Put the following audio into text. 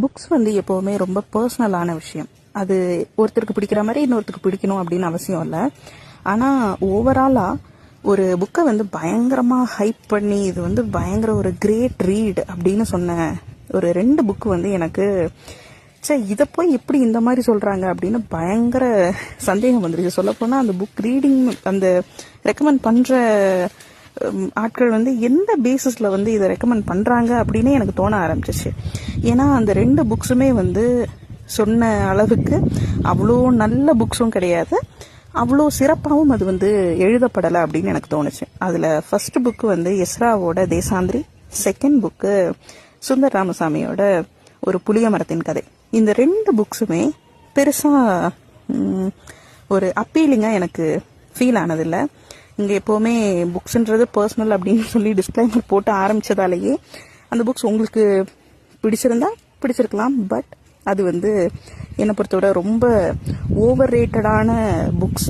Books வந்து எப்போவுமே ரொம்ப பர்சனலான விஷயம். அது ஒருத்தருக்கு பிடிக்கிற மாதிரி இன்னொருத்தருக்கு பிடிக்கணும் அப்படின்னு அவசியம் இல்லை. ஆனால் ஓவராலாக ஒரு புக்கை வந்து பயங்கரமாக ஹைப் பண்ணி இது வந்து பயங்கர ஒரு கிரேட் ரீட் அப்படின்னு சொன்ன ஒரு 2 புக்கு வந்து எனக்கு இதை போய் எப்படி இந்த மாதிரி சொல்கிறாங்க அப்படின்னு பயங்கர சந்தேகம் வந்துருச்சு. சொல்லப்போனால் அந்த புக் ரீடிங் அந்த ரெக்கமெண்ட் பண்ணுற ஆட்கள் வந்து எந்த பேசிஸில் வந்து இதை ரெக்கமெண்ட் பண்ணுறாங்க அப்படின்னு எனக்கு தோண ஆரம்பிச்சிச்சு. ஏன்னா அந்த 2 புக்ஸுமே வந்து சொன்ன அளவுக்கு அவ்வளோ நல்ல புக்ஸும் கிடையாது, அவ்வளோ சிறப்பாகவும் அது வந்து எழுதப்படலை அப்படின்னு எனக்கு தோணுச்சு. அதில் ஃபர்ஸ்ட் புக்கு வந்து எஸ்ராவோட தேசாந்திரி, செகண்ட் புக்கு சுந்தர் ராமசாமியோட ஒரு புளிய மரத்தின் கதை. இந்த 2 புக்ஸுமே பெருசாக ஒரு அப்பீலிங்காக எனக்கு ஃபீல் ஆனதில்லை. இங்கே எப்போவுமே புக்ஸுன்றது பர்சனல் அப்படின்னு சொல்லி டிஸ்க்ளைமர் போட்டு ஆரம்பித்ததாலேயே அந்த புக்ஸ் உங்களுக்கு பிடிச்சிருந்தா பிடிச்சிருக்கலாம், பட் அது வந்து என்னை பொறுத்தவரை ரொம்ப ஓவர் ரேட்டடான புக்ஸ்